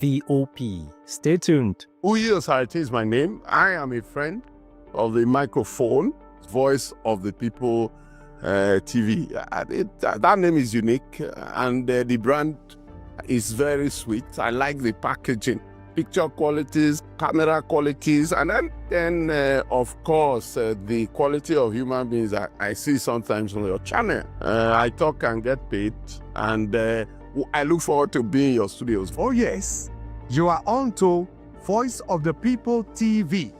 VOP. Stay tuned. Uyo Sarate is my name. I am a friend of the microphone, Voice of the People TV. That name is unique, and the brand is very sweet. I like the packaging, picture qualities, camera qualities, and then of course, the quality of human beings that I see sometimes on your channel. I talk and get paid, and I look forward to being in your studios. Oh yes, you are on to Voice of the People TV.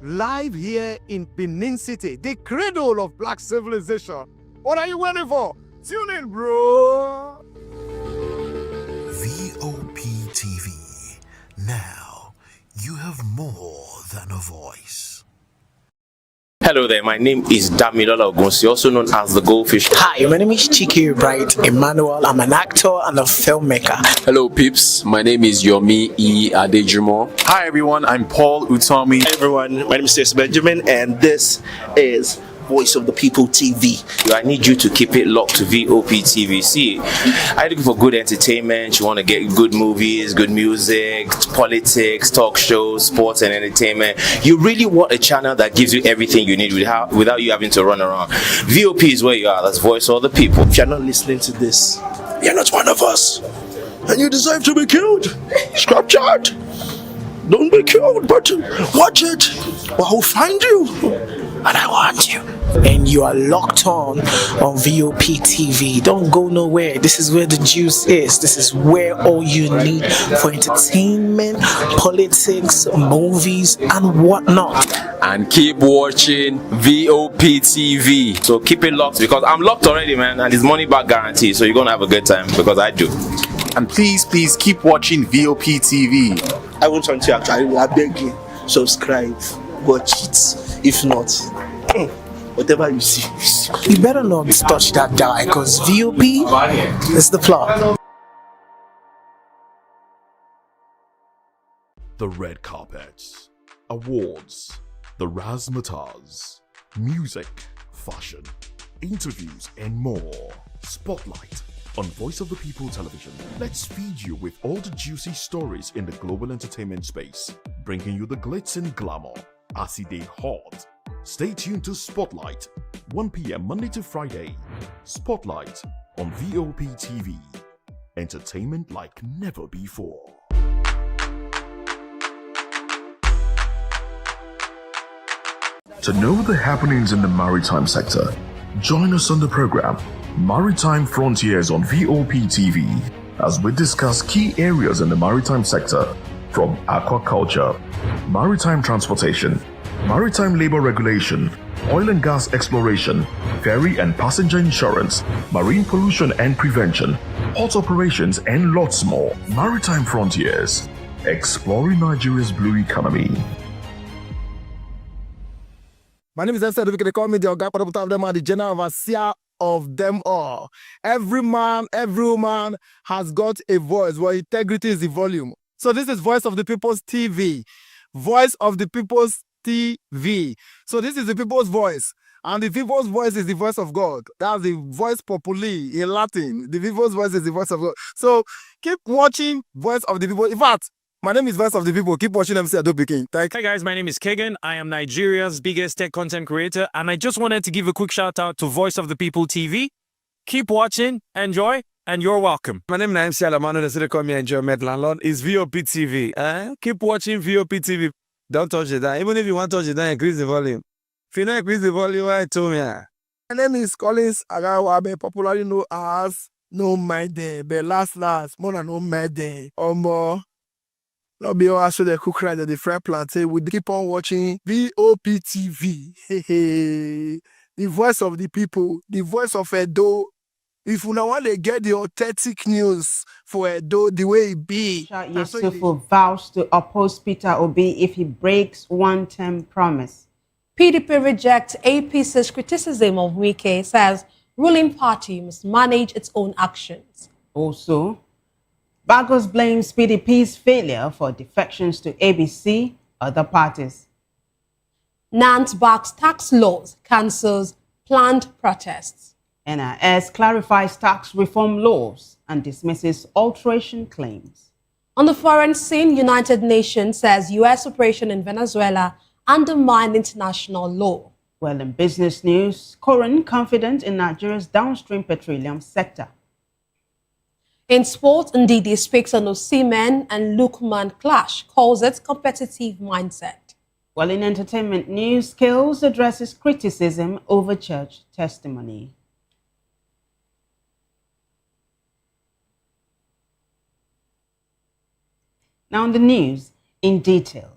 Live here in Benin City, the cradle of black civilization. What are you waiting for? Tune in, bro. VOP TV. Now, you have more than a voice. Hello there, my name is Damilola Ogunsi, also known as the Goldfish. Hi, my name is Chiki Bright Emmanuel. I'm an actor and a filmmaker. Hello peeps, my name is Yomi E. Adejumo. Hi everyone, I'm Paul Utomi. Hi everyone, my name is Stacey Benjamin, and this is Voice of the People TV. I need you to keep it locked to VOP TV. See, are you looking for good entertainment? You want to get good movies, good music, politics, talk shows, sports and entertainment. You really want a channel that gives you everything you need without you having to run around. VOP is where you are. That's Voice of the People. If you're not listening to this, you're not one of us, and you deserve to be killed. Scrap chat. Don't be killed, but watch it, or I'll find you, and I want you. And you are locked on VOP TV. Don't go nowhere. This is where the juice is. This is where all you need for entertainment, politics, movies, and whatnot. And keep watching VOP TV. So keep it locked, because I'm locked already, man, and it's money back guarantee. So you're gonna have a good time, because I do. And please keep watching VOP TV. I want something to actually, I beg you, subscribe, watch it. If not, whatever you see. You better not touch that die, because VOP is the plot. The red carpets, awards, the razzmatazz, music, fashion, interviews, and more. Spotlight on Voice of the People television. Let's feed you with all the juicy stories in the global entertainment space, bringing you the glitz and glamour as they hot. Stay tuned to Spotlight, 1 p.m. Monday to Friday. Spotlight on VOP TV. Entertainment like never before. To know the happenings in the maritime sector, join us on the program Maritime Frontiers on VOP TV as we discuss key areas in the maritime sector, from aquaculture, maritime transportation, maritime labor regulation, oil and gas exploration, ferry and passenger insurance, marine pollution and prevention, port operations, and lots more. Maritime Frontiers, exploring Nigeria's blue economy. My name is Yesufu. They call me the Oga Patapata of them are the general overseer of them all. Every man, every woman has got a voice where integrity is the volume. So this is Voice of the People's TV. Voice of the People's TV. So this is the people's voice. And the people's voice is the voice of God. That's the voice populi in Latin. The people's voice is the voice of God. So keep watching Voice of the People. In fact, my name is Voice of the People. Keep watching MC Adobe King. Hi guys, my name is Kegan. I am Nigeria's biggest tech content creator, and I just wanted to give a quick shout out to Voice of the People TV. Keep watching, enjoy, and you're welcome. My name is MC Alamano. They call me Enjoyment Landlord. It's VOP TV. Keep watching VOP TV. Don't touch it down. Even if you want to touch it down, increase the volume. If you don't increase the volume, why told me? My name is Collins Agawabe, popularly known as No Mide, but last, more than No Mide, or more. Not be all so the cook right at the fry plantain. We keep on watching VOP TV. Hey, the voice of the people, the voice of Edo. If you want to get the authentic news for Edo, the way it be. Yesufu vows to oppose Peter Obi if he breaks one-term promise. PDP rejects APC's criticism of Wike, says ruling party must manage its own actions. Also, Bagos blames PDP's failure for defections to ABC, other parties. Nant backs tax laws, cancels planned protests. NIS clarifies tax reform laws and dismisses alteration claims. On the foreign scene, United Nations says U.S. operation in Venezuela undermined international law. Well, in business news, Koran confident in Nigeria's downstream petroleum sector. In sport, Ndidi speaks on Osimhen and Lukman clash, calls it competitive mindset. Well, in entertainment news, Skills addresses criticism over church testimony. Now, in the news, in detail.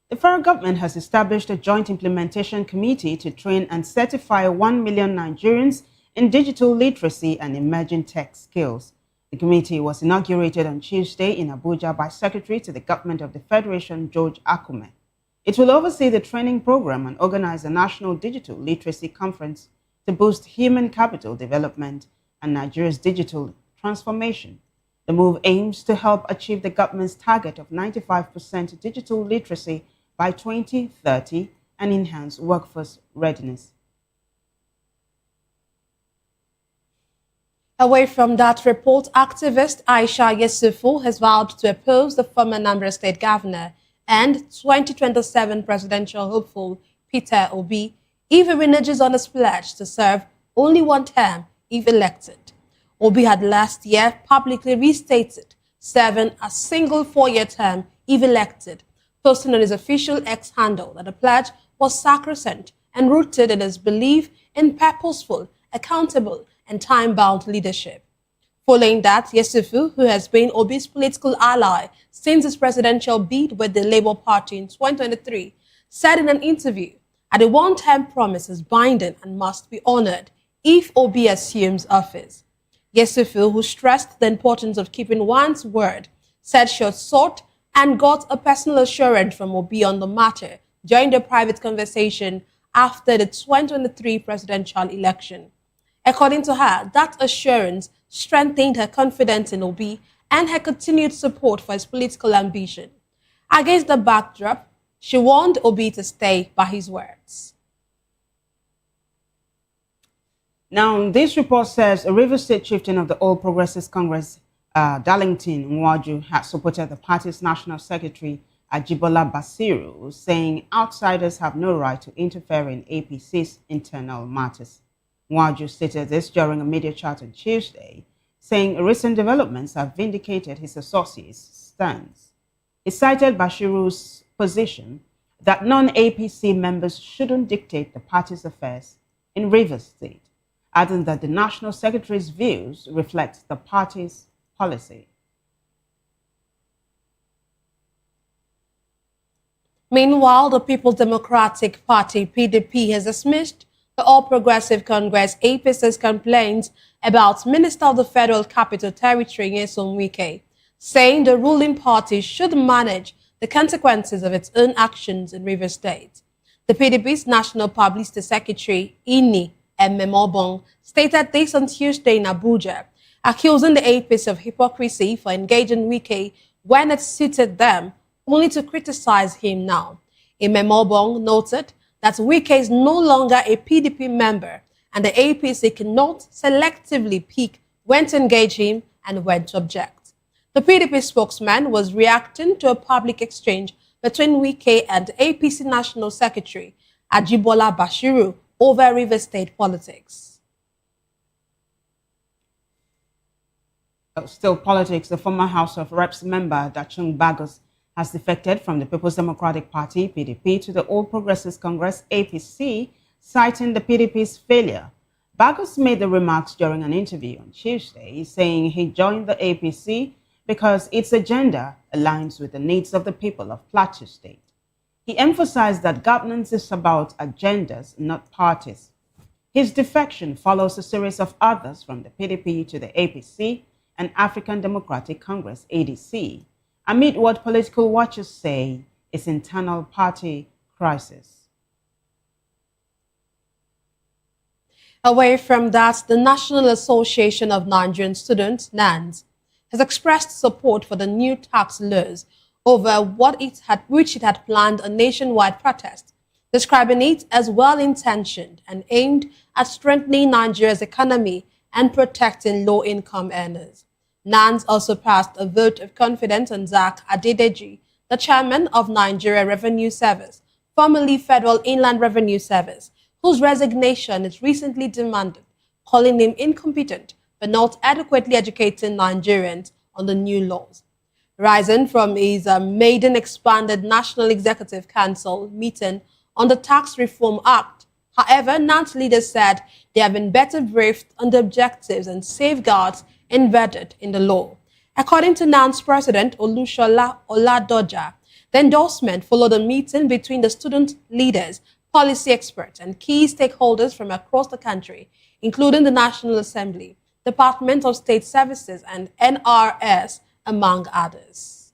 The federal government has established a joint implementation committee to train and certify 1 million Nigerians in digital literacy and emerging tech skills. The committee was inaugurated on Tuesday in Abuja by Secretary to the Government of the Federation, George Akume. It will oversee the training program and organize a national digital literacy conference to boost human capital development and Nigeria's digital transformation. The move aims to help achieve the government's target of 95% digital literacy by 2030 and enhance workforce readiness. Away from that report, activist Aisha Yesufu has vowed to oppose the former Anambra State Governor and 2027 presidential hopeful Peter Obi if he reneges on his pledge to serve only one term if elected. Obi had last year publicly restated serving a single 4-year term if elected, posting on his official X handle that the pledge was sacrosanct and rooted in his belief in purposeful, accountable, and time-bound leadership. Following that, Yesufu, who has been Obi's political ally since his presidential bid with the Labour Party in 2023, said in an interview that a one-term promise is binding and must be honoured if Obi assumes office. Yesufu, who stressed the importance of keeping one's word, said she had sought and got a personal assurance from Obi on the matter during the private conversation after the 2023 presidential election. According to her, that assurance strengthened her confidence in Obi and her continued support for his political ambition. Against the backdrop, she warned Obi to stay by his words. Now, this report says a Rivers State chieftain of the All Progressives Congress, Darlington Nwaju, has supported the party's national secretary, Ajibola Basiru, saying outsiders have no right to interfere in APC's internal matters. Nwaju stated this during a media chat on Tuesday, saying recent developments have vindicated his associate's stance. He cited Bashiru's position that non-APC members shouldn't dictate the party's affairs in Rivers State, adding that the National Secretary's views reflect the party's policy. Meanwhile, the People's Democratic Party, PDP, has dismissed the All Progressive Congress, APC's complaints about Minister of the Federal Capital Territory, Nyesom Wike, saying the ruling party should manage the consequences of its own actions in Rivers State. The PDP's National Publicity Secretary, Ini Ememobong, stated this on Tuesday in Abuja, accusing the APC of hypocrisy for engaging Wike when it suited them, only to criticize him now. Ememobong noted that Wike is no longer a PDP member and the APC cannot selectively pick when to engage him and when to object. The PDP spokesman was reacting to a public exchange between Wike and APC National Secretary Ajibola Bashiru over Rivers State politics. Still politics, the former House of Reps member Dachung Bagos has defected from the People's Democratic Party, PDP, to the All Progressives Congress, APC, citing the PDP's failure. Bagos made the remarks during an interview on Tuesday, saying he joined the APC because its agenda aligns with the needs of the people of Plateau State. He emphasized that governance is about agendas, not parties. His defection follows a series of others from the PDP to the APC and African Democratic Congress, ADC, amid what political watchers say is internal party crisis. Away from that, the National Association of Nigerian Students, NANS, has expressed support for the new tax laws over which it had planned a nationwide protest, describing it as well-intentioned and aimed at strengthening Nigeria's economy and protecting low-income earners. NANS also passed a vote of confidence on Zak Adedeji, the chairman of Nigeria Revenue Service, formerly Federal Inland Revenue Service, whose resignation is recently demanded, calling him incompetent for not adequately educating Nigerians on the new laws. Rising from his maiden expanded National Executive Council meeting on the Tax Reform Act, however, NANS leaders said they have been better briefed on the objectives and safeguards embedded in the law. According to NANS President Olushola Oladoja, the endorsement followed a meeting between the student leaders, policy experts, and key stakeholders from across the country, including the National Assembly, Department of State Services, and NRS, among others.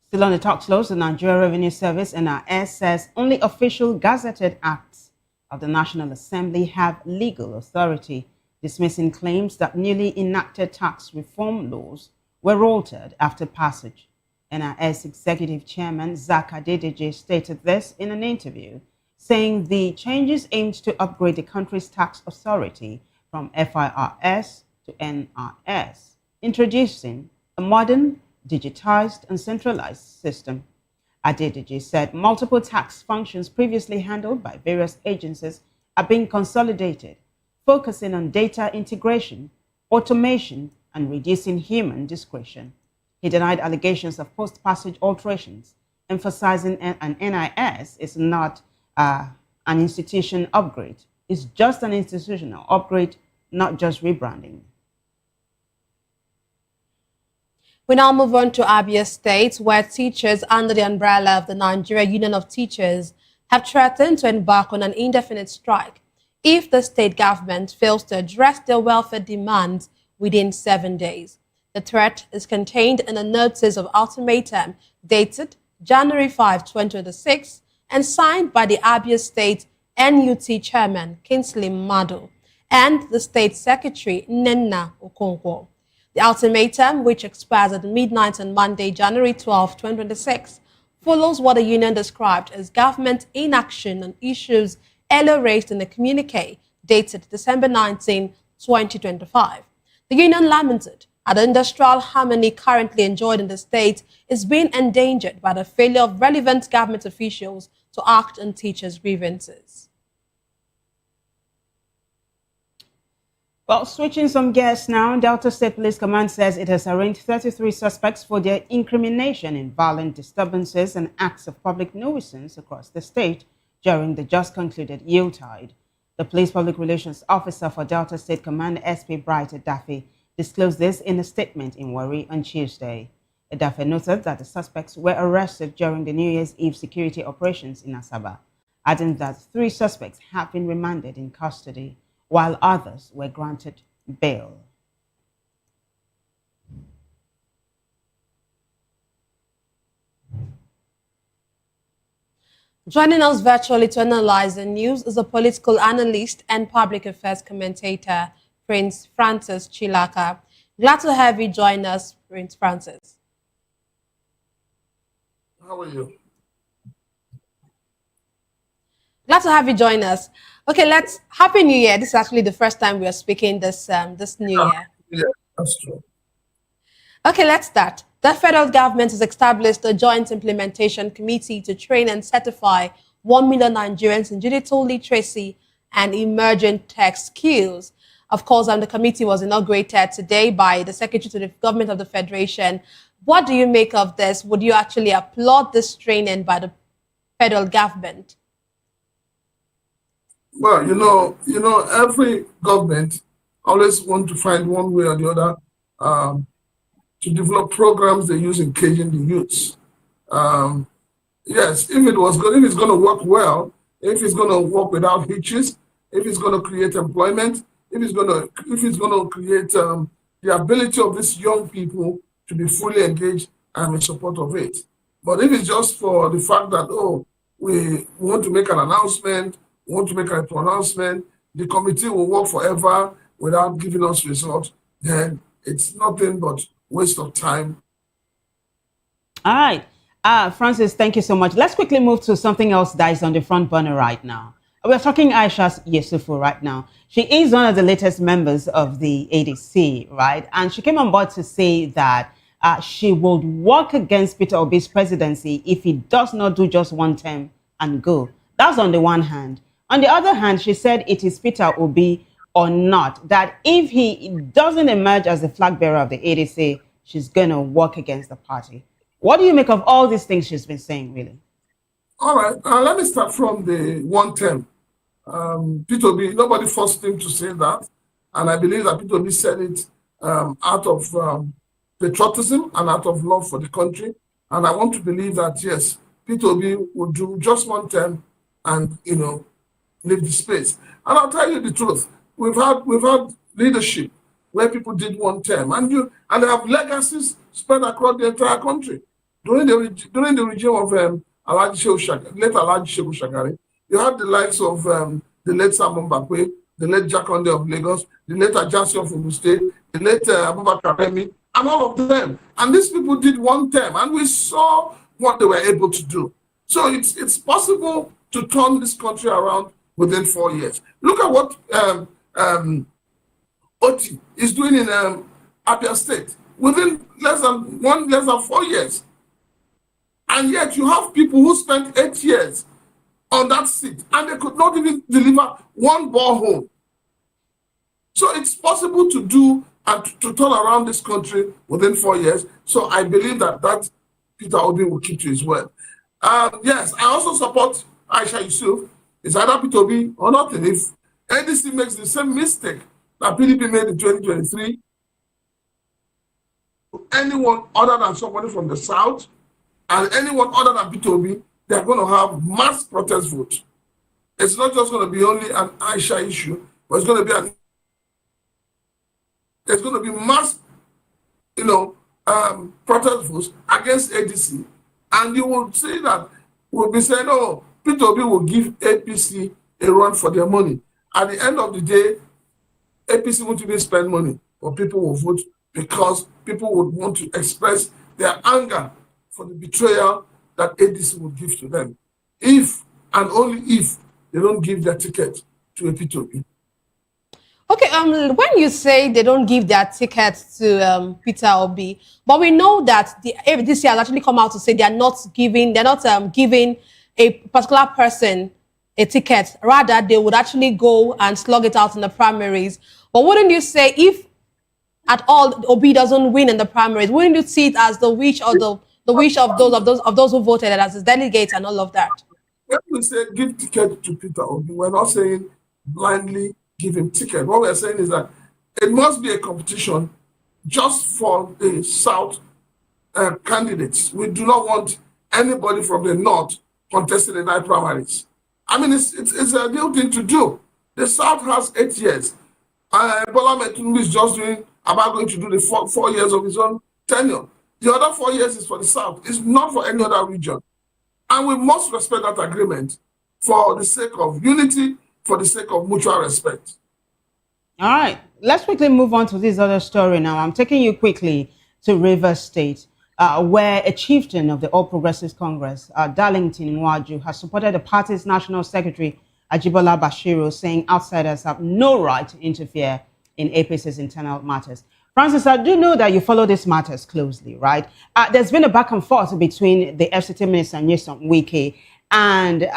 Still on the talk shows, the Nigeria Revenue Service NRS says only official gazetted acts of the National Assembly have legal authority, dismissing claims that newly enacted tax reform laws were altered after passage. NRS Executive Chairman Zak Adedeji stated this in an interview, saying the changes aimed to upgrade the country's tax authority from FIRS to NRS, introducing a modern, digitized and centralized system. Adedeji said multiple tax functions previously handled by various agencies are being consolidated, focusing on data integration, automation, and reducing human discretion. He denied allegations of post-passage alterations, emphasizing an NIS is not an institution upgrade. It's just an institutional upgrade, not just rebranding. We now move on to Abia State, where teachers under the umbrella of the Nigeria Union of Teachers have threatened to embark on an indefinite strike if the state government fails to address their welfare demands within 7 days. The threat is contained in a notice of ultimatum dated January 5, 2026 and signed by the Abia State NUT Chairman Kingsley Mado and the State Secretary Nnenna Okonkwo. The ultimatum, which expires at midnight on Monday, January 12, 2026, follows what the union described as government inaction on issues earlier raised in a communique dated December 19, 2025. The union lamented that the industrial harmony currently enjoyed in the state is being endangered by the failure of relevant government officials to act on teachers' grievances. Well, switching some gears now, Delta State Police Command says it has arraigned 33 suspects for their incrimination in violent disturbances and acts of public nuisance across the state during the just concluded Yuletide. The Police Public Relations Officer for Delta State Command, SP Bright Edafe, disclosed this in a statement in Warri on Tuesday. Edafe noted that the suspects were arrested during the New Year's Eve security operations in Asaba, adding that 3 suspects have been remanded in custody, while others were granted bail. Joining us virtually to analyze the news is a political analyst and public affairs commentator, Prince Francis Chilaka. Glad to have you join us, Prince Francis. How are you? Glad to have you join us. Okay, Happy New Year. This is actually the first time we are speaking this New Year. Yeah, that's true. Okay, let's start. The federal government has established a joint implementation committee to train and certify 1 million Nigerians in digital literacy and emerging tech skills. Of course, the committee was inaugurated today by the Secretary to the Government of the Federation. What do you make of this? Would you actually applaud this training by the federal government? Well, every government always want to find one way or the other to develop programs they use engaging the youths. Yes, if it's going to work well, if it's going to work without hitches, if it's going to create employment, if it's going to create the ability of these young people to be fully engaged, I'm in support of it. But if it's just for the fact that we want to make an announcement, we want to make a pronouncement, the committee will work forever without giving us results, then it's nothing but waste of time. All right. Francis, thank you so much. Let's quickly move to something else that is on the front burner right now. We're talking Aisha Yesufu right now. She is one of the latest members of the ADC, right? And she came on board to say that she would work against Peter Obi's presidency if he does not do just one term and go. That's on the one hand. On the other hand, she said it is Peter Obi or not, that if he doesn't emerge as the flag bearer of the ADC, she's going to work against the party. What do you make of all these things she's been saying, really? All right, let me start from the one term. Peter Obi, nobody forced him to say that. And I believe that Peter Obi said it out of patriotism and out of love for the country. And I want to believe that, yes, Peter Obi will do just one term and, leave the space. And I'll tell you the truth. We've had leadership where people did one term, and they have legacies spread across the entire country. During the regime of late Alhaji Shehu Shagari, you had the likes of the late Simon Bakwe, the late Jakonde of Lagos, the late Ajasi of Ogun State, the late Abubakar Remi, and all of them. And these people did one term, and we saw what they were able to do. So it's possible to turn this country around within 4 years. Look at what Oti is doing in Abia State within less than 4 years. And yet you have people who spent 8 years on that seat and they could not even deliver one borehole. So it's possible to do and to turn around this country within 4 years. So I believe that Peter Obi will keep to his word. Yes, I also support Aisha Yesufu. It's either Peter Obi or nothing. If ADC makes the same mistake that PDP made in 2023, anyone other than somebody from the South and anyone other than Peter Obi, they're going to have mass protest vote. It's not just going to be only an Aisha issue, but it's going to be there's going to be mass, protest votes against ADC. And you will see that we'll be saying, oh, Peter Obi will give APC a run for their money. At the end of the day, APC won't even spend money, but people will vote because people would want to express their anger for the betrayal that ADC would give to them. If and only if they don't give their ticket to a Peter Obi. Okay, when you say they don't give their ticket to Peter Obi, but we know that the ADC has actually come out to say they're not giving a particular person a ticket. Rather, they would actually go and slug it out in the primaries. But wouldn't you say if at all Obi doesn't win in the primaries, wouldn't you see it as the wish or the wish of those who voted as his delegates and all of that? When we say give ticket to Peter Obi, we're not saying blindly give him ticket. What we're saying is that it must be a competition just for the South candidates. We do not want anybody from the North contesting the night primaries. I mean, it's a new thing to do. The South has 8 years. Bola Tinubu is just going to do the 4 years of his own tenure. The other 4 years is for the South. It's not for any other region. And we must respect that agreement for the sake of unity, for the sake of mutual respect. All right. Let's quickly move on to this other story now. I'm taking you quickly to Rivers State, where a chieftain of the All Progressives Congress, Darlington Nwaju, has supported the party's national secretary, Ajibola Bashiru, saying outsiders have no right to interfere in APC's internal matters. Francis, I do know that you follow these matters closely, right? There's been a back and forth between the FCT minister, Nyesom Wike, and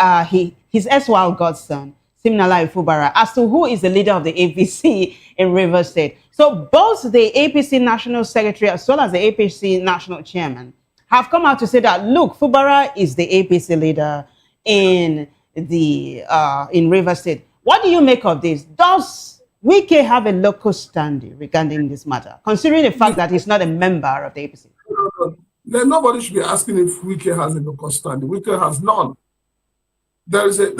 his erstwhile godson, Siminalayi Fubara, as to who is the leader of the APC in Rivers State. So both the APC national secretary as well as the APC national chairman have come out to say that, look, Fubara is the APC leader in Rivers State. What do you make of this? Does Wike have a local standing regarding this matter, considering the fact that he's not a member of the APC? Then nobody should be asking if Wike has a local standing. Wike has none. There's a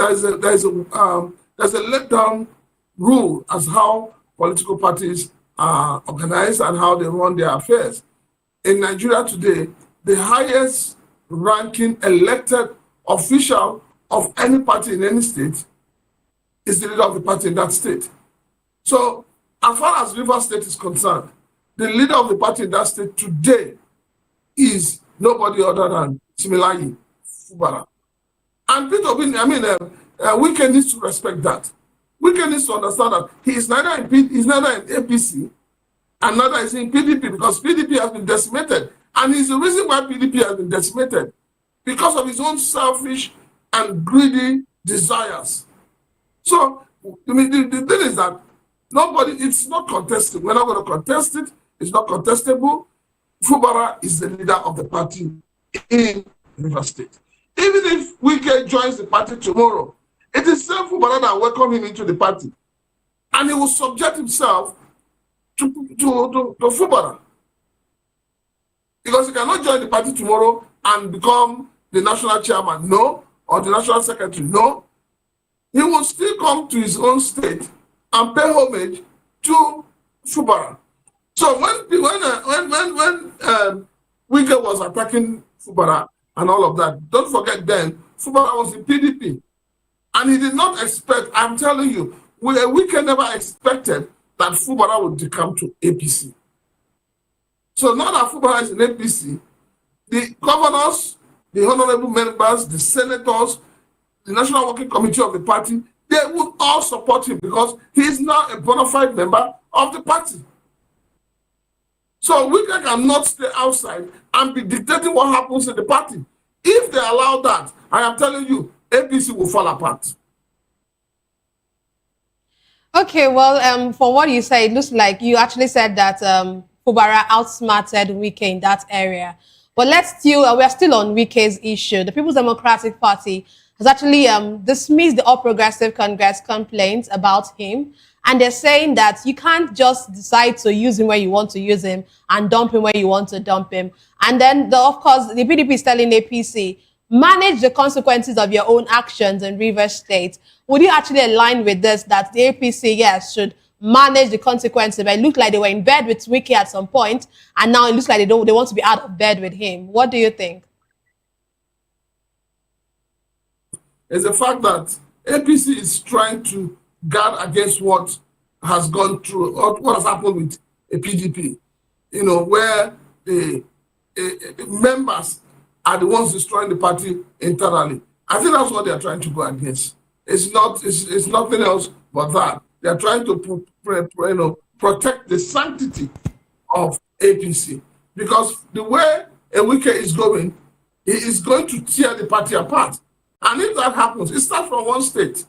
let-down rule as how political parties are organized and how they run their affairs. In Nigeria today, the highest ranking elected official of any party in any state is the leader of the party in that state. So, as far as Rivers State is concerned, the leader of the party in that state today is nobody other than Siminalayi Fubara. And Peter Obi, Wike needs to respect that. Wike needs to understand that he's neither in APC and neither is in PDP, because PDP has been decimated. And he's the reason why PDP has been decimated, because of his own selfish and greedy desires. So, I mean, the thing is that it's not contested. We're not going to contest it. It's not contestable. Fubara is the leader of the party in River State. Even if Wike joins the party tomorrow, it is still Fubara that welcome him into the party. And he will subject himself to Fubara. Because he cannot join the party tomorrow and become the national chairman, no, or the national secretary, no. He will still come to his own state and pay homage to Fubara. So when Wike was attacking Fubara and all of that, don't forget then, Fubara was in PDP. And he did not expect, I'm telling you, Wike never expected that Fubara would come to APC. So now that Fubara is in APC, the governors, the honorable members, the senators, the National Working Committee of the party, they would all support him because he is now a bona fide member of the party. So Wike cannot stay outside and be dictating what happens in the party. If they allow that, I am telling you, APC will fall apart. Okay, well, for what you say, it looks like you actually said that Fubara outsmarted Wike in that area. But we are still on Wike's issue. The People's Democratic Party has actually dismissed the All Progressive Congress complaints about him. And they're saying that you can't just decide to use him where you want to use him and dump him where you want to dump him. And then, of course, the PDP is telling APC, manage the consequences of your own actions in Rivers State. Would you actually align with this, that the APC, yes, should manage the consequences? But it looked like they were in bed with Wike at some point, and now it looks like they want to be out of bed with him. What do you think? It's the fact that APC is trying to guard against what has gone through, or what has happened with a PDP, where the members are the ones destroying the party internally. I think that's what they are trying to go against. It's nothing else but that. They are trying to protect the sanctity of APC, because the way Wike is going, he is going to tear the party apart. And if that happens, it starts from one state.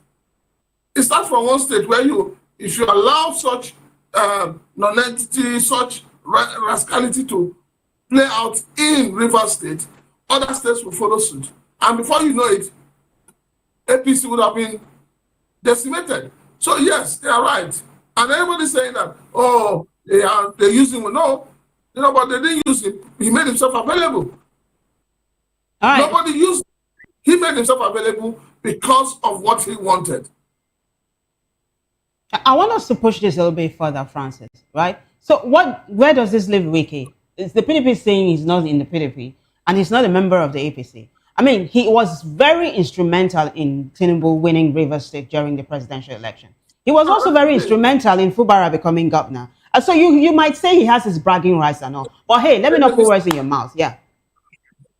It starts from one state where if you allow such non-entity, such rascality to play out in Rivers State, other states will follow suit. And before you know it, APC would have been decimated. So yes, they are right. And everybody's saying that, they're using him. No, but they didn't use him. He made himself available. All right. Nobody used him. He made himself available because of what he wanted. I want us to push this a little bit further, Francis, right? So where does this leave Wike? Is the PDP saying he's not in the PDP and he's not a member of the APC? I mean, he was very instrumental in Tinubu winning Rivers State during the presidential election. He was also very instrumental in Fubara becoming governor. So you might say he has his bragging rights and all. But hey, let me not put words in your mouth. Yeah.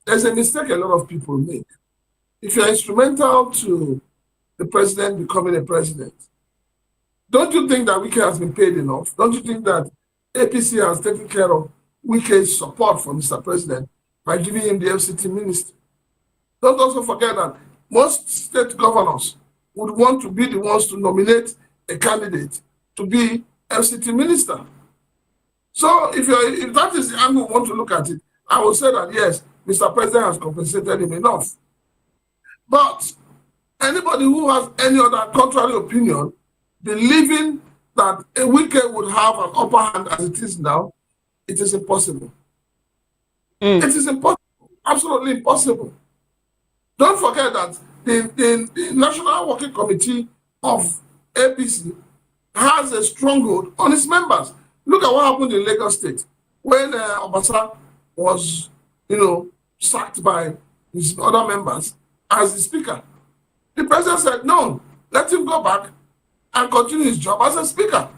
There's a mistake a lot of people make. If you're instrumental to the president becoming a president, don't you think that Wike has been paid enough? Don't you think that APC has taken care of Wike's support for Mr. President by giving him the FCT ministry? Don't also forget that most state governors would want to be the ones to nominate a candidate to be FCT minister. So if that is the angle we want to look at it, I will say that yes, Mr. President has compensated him enough. But anybody who has any other contrary opinion, believing that a Wike would have an upper hand as it is now, it is impossible. It is impossible, absolutely impossible. Don't forget that the National Working Committee of APC has a stronghold on its members. Look at what happened in Lagos State when Obasa was, sacked by his other members as the speaker. The president said, no, let him go back and continue his job as a speaker.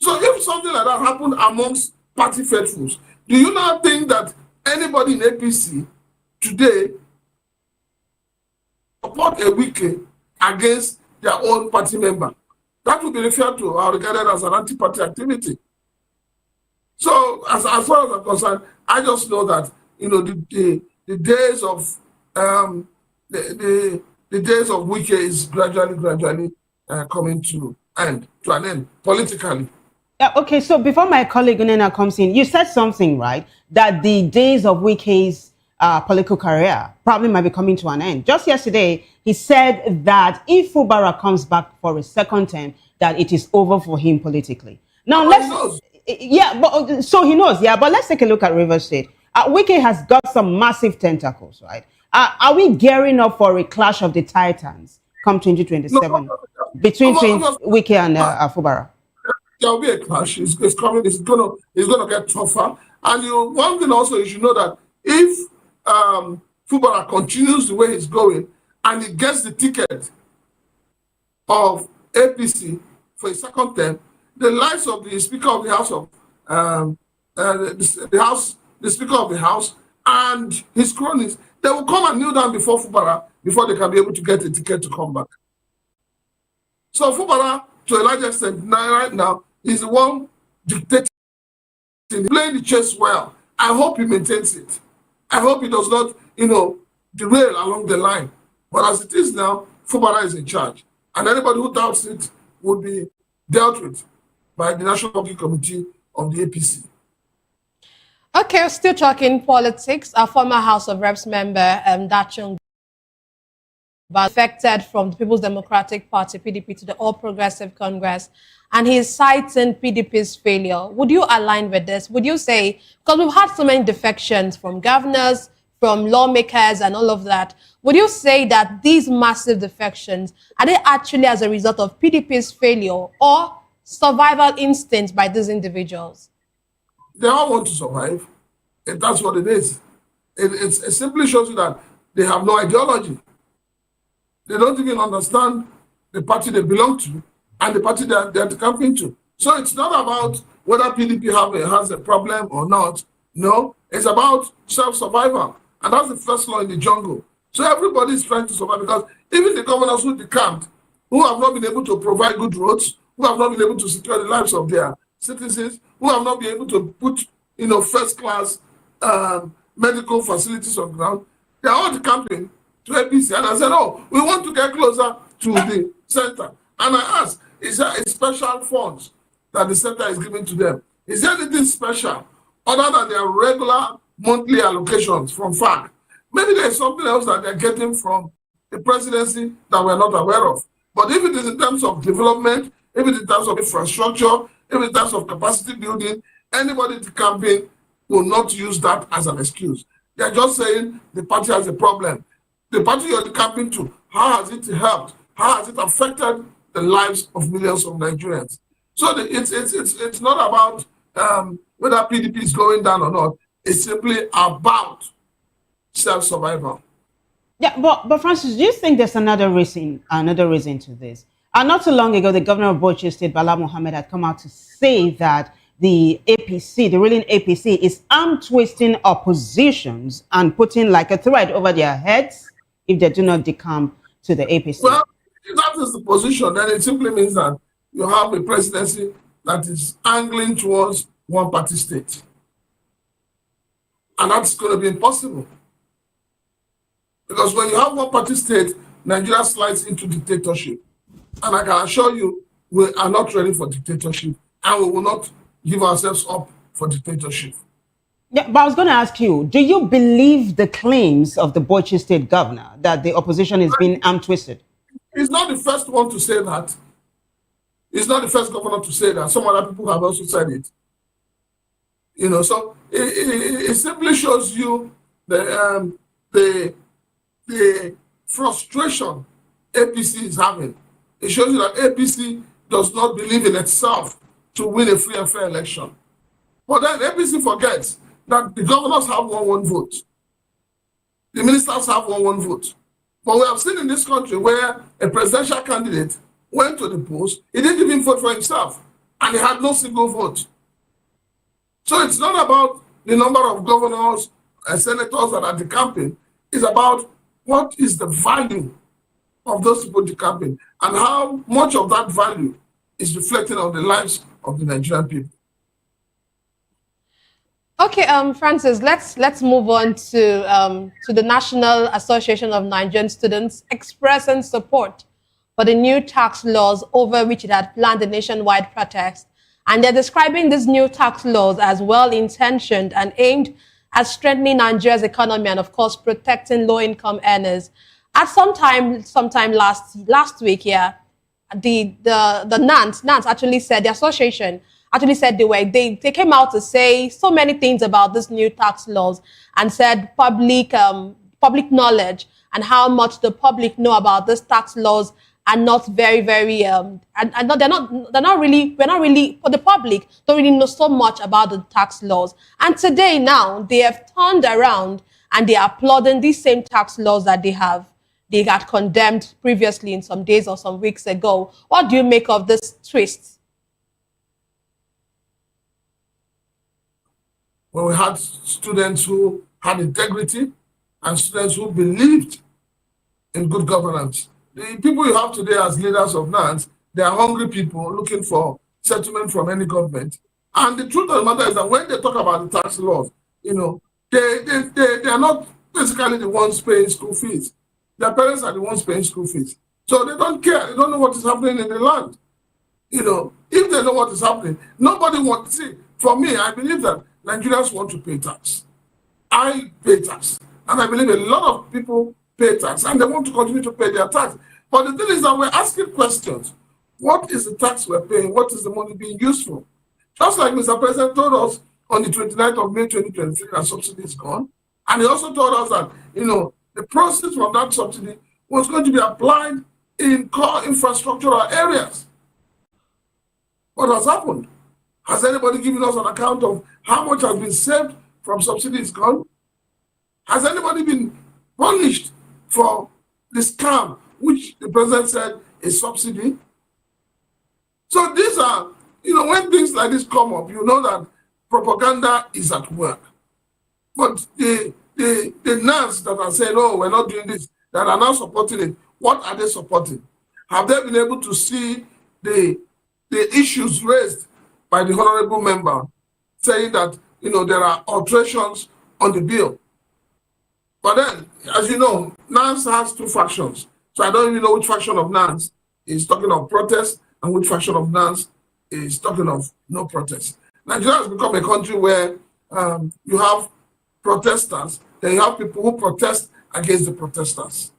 So if something like that happened amongst party faithfuls, do you not think that anybody in APC today support a wiki against their own party member. That would be referred to or regarded as an anti-party activity. So, as far as I'm concerned, I just know that the days of the days of wiki is gradually coming to an end politically. Yeah, okay, so before my colleague Unena comes in, you said something, right? That the days of Wike's political career probably might be coming to an end. Just yesterday, he said that if Fubara comes back for a second term, that it is over for him politically. Now, so he knows, yeah, but let's take a look at Rivers State. Wike has got some massive tentacles, right? Are we gearing up for a clash of the titans come 2027 between Wike and Fubara? There will be a clash. It's coming. It's gonna get tougher. And one thing also you should know that if Fubara continues the way he's going and he gets the ticket of APC for a second term, the lives of the Speaker of the House of the Speaker of the House and his cronies, they will come and kneel down before Fubara before they can be able to get a ticket to come back. So Fubara, to a large extent, right now, is the one dictating, playing the chess well. I hope he maintains it. I hope he does not, derail along the line. But as it is now, Fubara is in charge. And anybody who doubts it would be dealt with by the National Working Committee of the APC. Okay, still talking politics. Our former House of Reps member, Dachung, affected from the People's Democratic Party, PDP, to the All Progressive Congress, and he's citing PDP's failure. Would you align with this? Would you say, because we've had so many defections from governors, from lawmakers and all of that, would you say that these massive defections, are they actually as a result of PDP's failure or survival instincts by these individuals? They all want to survive. If that's what it is. It simply shows you that they have no ideology. They don't even understand the party they belong to and the party they're campaigning to. So it's not about whether PDP has a problem or not. No, it's about self-survival. And that's the first law in the jungle. So everybody is trying to survive because even the governors who decamped, who have not been able to provide good roads, who have not been able to secure the lives of their citizens, who have not been able to put, first-class medical facilities on ground, they are all decamping to APC. And I said, we want to get closer to the center. And I asked, is there a special funds that the center is giving to them? Is there anything special other than their regular monthly allocations from FAC? Maybe there's something else that they're getting from the presidency that we're not aware of. But if it is in terms of development, if it is in terms of infrastructure, if it is in terms of capacity building, anybody to campaign will not use that as an excuse. They're just saying the party has a problem. The party you're campaigning to, how has it helped? How has it affected the lives of millions of Nigerians? So it's not about whether PDP is going down or not. It's simply about self-survival. Yeah, but Francis, do you think there's another reason to this? Not too long ago, the governor of Bauchi State, Bala Mohammed, had come out to say that the APC, the ruling APC, is arm-twisting oppositions and putting like a thread over their heads if they do not decamp to the APC. Well, if that is the position, then it simply means that you have a presidency that is angling towards one-party state. And that's going to be impossible. Because when you have one-party state, Nigeria slides into dictatorship. And I can assure you, we are not ready for dictatorship. And we will not give ourselves up for dictatorship. Yeah, but I was going to ask you, do you believe the claims of the Bauchi State governor that the opposition is being arm-twisted? He's not the first one to say that. He's not the first governor to say that. Some other people have also said it. So it simply shows you the frustration APC is having. It shows you that APC does not believe in itself to win a free and fair election. But then APC forgets that the governors have one vote. The ministers have one vote. But we have seen in this country where a presidential candidate went to the polls, he didn't even vote for himself, and he had no single vote. So it's not about the number of governors and senators that are decamping. It's about what is the value of those people decamping, and how much of that value is reflecting on the lives of the Nigerian people. Okay, Francis, let's move on to the National Association of Nigerian Students expressing support for the new tax laws over which it had planned a nationwide protest. And they're describing these new tax laws as well-intentioned and aimed at strengthening Nigeria's economy and, of course, protecting low-income earners. At sometime last week, the NANS actually said, the association actually said they came out to say so many things about this new tax laws and said public knowledge and how much the public know about these tax laws are not very, very we're not really, for the public don't really know so much about the tax laws. And today now they have turned around and they are applauding these same tax laws that they had condemned previously in some days or some weeks ago. What do you make of this twist? Well, we had students who had integrity and students who believed in good governance. The people you have today as leaders of NANS, they are hungry people looking for settlement from any government. And the truth of the matter is that when they talk about the tax laws, they are not basically the ones paying school fees. Their parents are the ones paying school fees. So they don't care. They don't know what is happening in the land. If they know what is happening, nobody wants to see. For me, I believe that Nigerians want to pay tax. I pay tax. And I believe a lot of people pay tax and they want to continue to pay their tax. But the thing is that we're asking questions. What is the tax we're paying? What is the money being used for? Just like Mr. President told us on the 29th of May 2023 that subsidy is gone. And he also told us that, the proceeds from that subsidy was going to be applied in core infrastructural areas. What has happened? Has anybody given us an account of how much has been saved from subsidies gone? Has anybody been punished for the scam, which the president said is subsidy? So these are, when things like this come up, you know that propaganda is at work. But the NAS that are saying, oh, we're not doing this, that are now supporting it, what are they supporting? Have they been able to see the issues raised by the honorable member saying that, there are alterations on the bill? But then, as you know, NANS has two factions. So I don't even know which faction of NANS is talking of protest and which faction of NANS is talking of no protest. Nigeria has become a country where you have protesters, then you have people who protest against the protesters.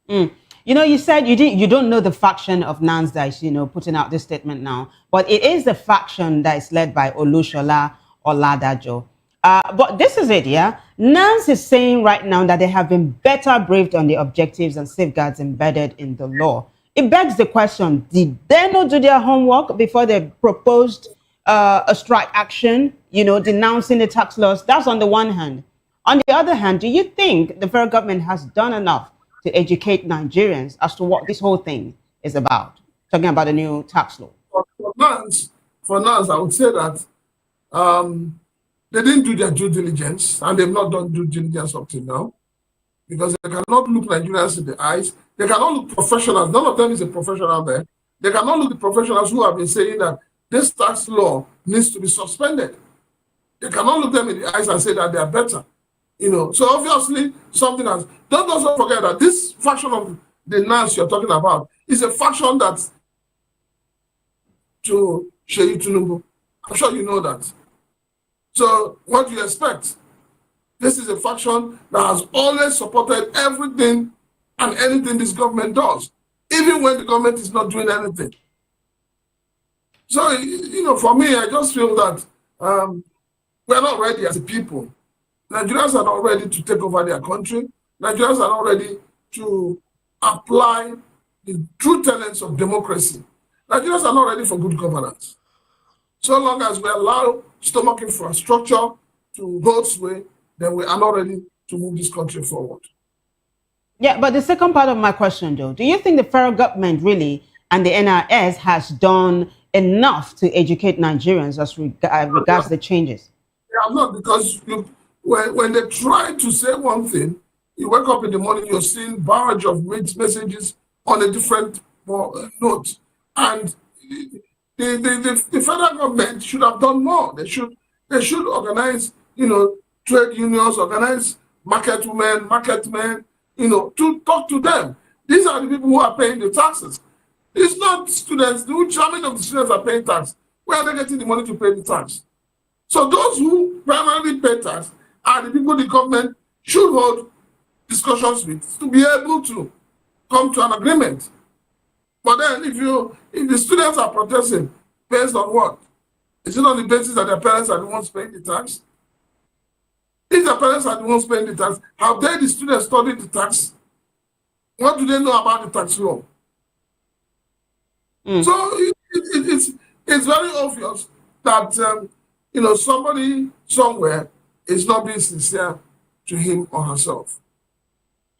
You said you don't know the faction of NANS that is, putting out this statement now, but it is the faction that is led by Olushola Oladajo. But this is it, yeah? NANS is saying right now that they have been better briefed on the objectives and safeguards embedded in the law. It begs the question, did they not do their homework before they proposed a strike action, denouncing the tax laws? That's on the one hand. On the other hand, do you think the federal government has done enough to educate Nigerians as to what this whole thing is about? Talking about the new tax law. For NANS, I would say that they didn't do their due diligence, and they've not done due diligence up till now, because they cannot look Nigerians in the eyes. They cannot look professionals. None of them is a professional there. They cannot look the professionals who have been saying that this tax law needs to be suspended. They cannot look them in the eyes and say that they are better. So obviously something has. Don't also forget that this faction of the NANS you're talking about is a faction that's to Sheyi Tinubu. I'm sure you know that. So what do you expect? This is a faction that has always supported everything and anything this government does, even when the government is not doing anything. So, for me, I just feel that we're not ready as a people. Nigerians are not ready to take over their country. Nigerians are not ready to apply the true tenets of democracy. Nigerians are not ready for good governance. So long as we allow stomach infrastructure to go sway, then we are not ready to move this country forward. Yeah, but the second part of my question, though, do you think the federal government really and the NRS has done enough to educate Nigerians as regards the changes? Yeah, not, because when they try to say one thing, you wake up in the morning, you're seeing barrage of messages on a different note. And the federal government should have done more. They should organize, trade unions, organize market men, to talk to them. These are the people who are paying the taxes. It's not students. How many of the students are paying tax? Where are they getting the money to pay the tax? So those who primarily pay tax are the people the government should hold discussions with to be able to come to an agreement. But then if the students are protesting based on what? Is it on the basis that their parents are the ones paying the tax? If their parents are the ones paying the tax, have they, the students, studied the tax? What do they know about the tax law? So it's very obvious that somebody somewhere is not being sincere to him or herself.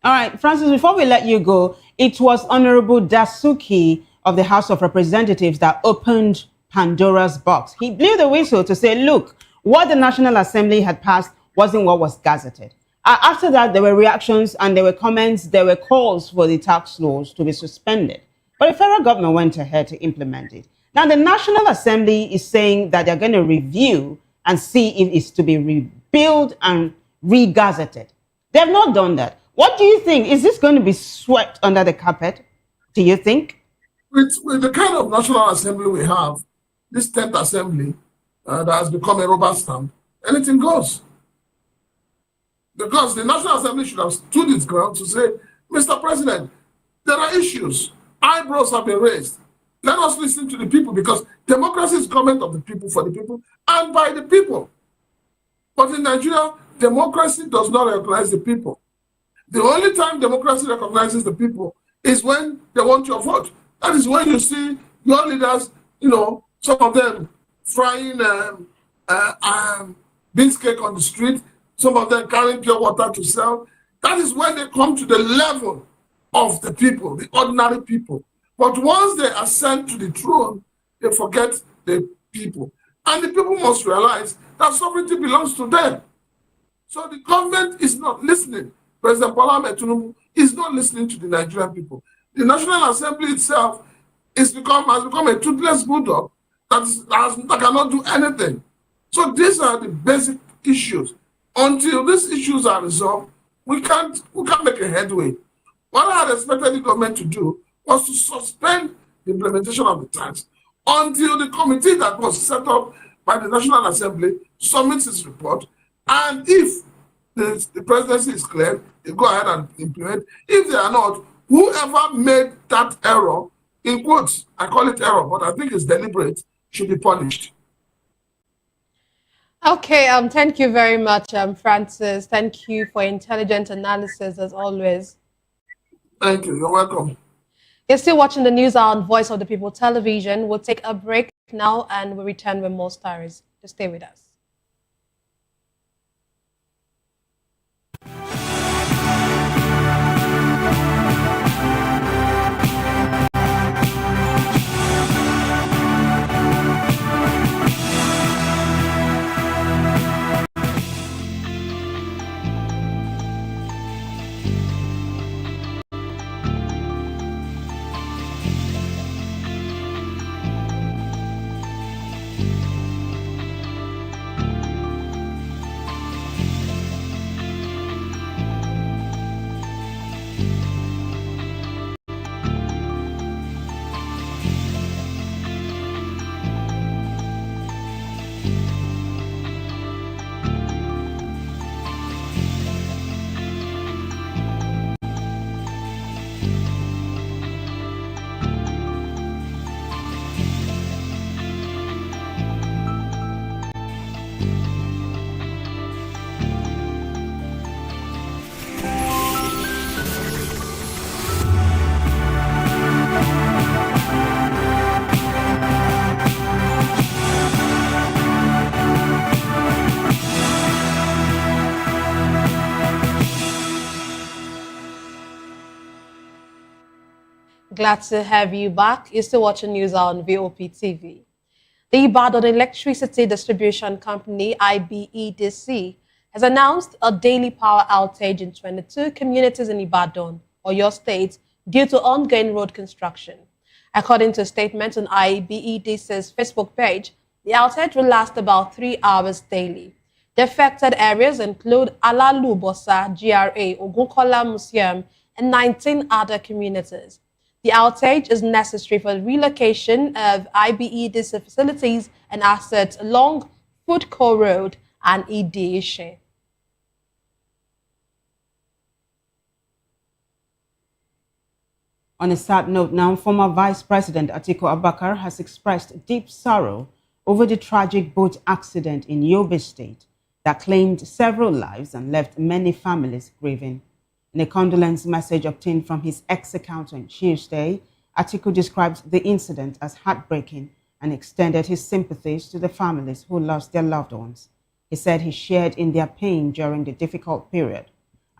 All right, Francis, before we let you go, it was Honorable Dasuki of the House of Representatives that opened Pandora's box. He blew the whistle to say, look, what the National Assembly had passed wasn't what was gazetted. After that, there were reactions and there were comments, there were calls for the tax laws to be suspended. But the federal government went ahead to implement it. Now, the National Assembly is saying that they're going to review and see if it's to be rebuilt and re-gazetted. They have not done that. What do you think? Is this going to be swept under the carpet, do you think? With the kind of National Assembly we have, this 10th Assembly that has become a rubber stamp, anything goes. Because the National Assembly should have stood its ground to say, Mr. President, there are issues. Eyebrows have been raised. Let us listen to the people, because democracy is government of the people, for the people, and by the people. But in Nigeria, democracy does not recognize the people. The only time democracy recognizes the people is when they want your vote. That is when you see your leaders, some of them frying beans cake on the street, some of them carrying pure water to sell. That is when they come to the level of the people, the ordinary people. But once they ascend to the throne, they forget the people. And the people must realize that sovereignty belongs to them. So the government is not listening. President Bola Ahmed Tinubu is not listening to the Nigerian people. The National Assembly itself has become a toothless bulldog that cannot do anything. So these are the basic issues. Until these issues are resolved, we can't make a headway. What I had expected the government to do was to suspend the implementation of the tax until the committee that was set up by the National Assembly submits its report, and if the presidency is clear, they go ahead and implement. If they are not, whoever made that error, in quotes, I call it error, but I think it's deliberate, should be punished. Okay, thank you very much, Francis. Thank you for intelligent analysis, as always. Thank you. You're welcome. You're still watching the news on Voice of the People television. We'll take a break now and we'll return with more stories. Just stay with us. Glad to have you back. You're still watching news on VOP TV. The Ibadan Electricity Distribution Company, IBEDC, has announced a daily power outage in 22 communities in Ibadan, Oyo State, due to ongoing road construction. According to a statement on IBEDC's Facebook page, the outage will last about 3 hours daily. The affected areas include Alalubosa, GRA, Ogunkola Museum, and 19 other communities. The outage is necessary for the relocation of IBEDC facilities and assets along Food Core Road and Ideshe. On a sad note now, former Vice President Atiku Abubakar has expressed deep sorrow over the tragic boat accident in Yobe State that claimed several lives and left many families grieving. In a condolence message obtained from his ex-account on Tuesday, Atiku described the incident as heartbreaking and extended his sympathies to the families who lost their loved ones. He said he shared in their pain during the difficult period.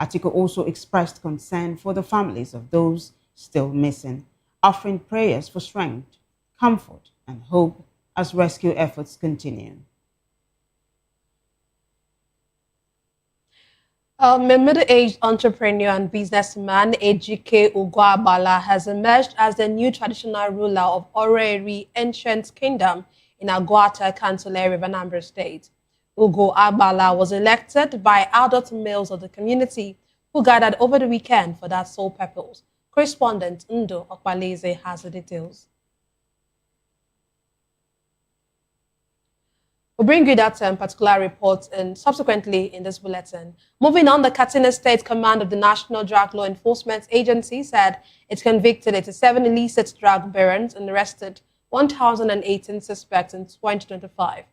Atiku also expressed concern for the families of those still missing, offering prayers for strength, comfort, and hope as rescue efforts continue. A middle-aged entrepreneur and businessman, Ejike Ugwabala, has emerged as the new traditional ruler of Oreri Ancient Kingdom in Agwata, Council area of Anambra State. Ugo Agbala was elected by adult males of the community who gathered over the weekend for that sole purpose. Correspondent Ndo Okpaleze has the details. We'll bring you that particular report and subsequently in this bulletin. Moving on, the Katsina State Command of the National Drug Law Enforcement Agency said it convicted 87 illicit drug barons and arrested 1,018 suspects in 2025.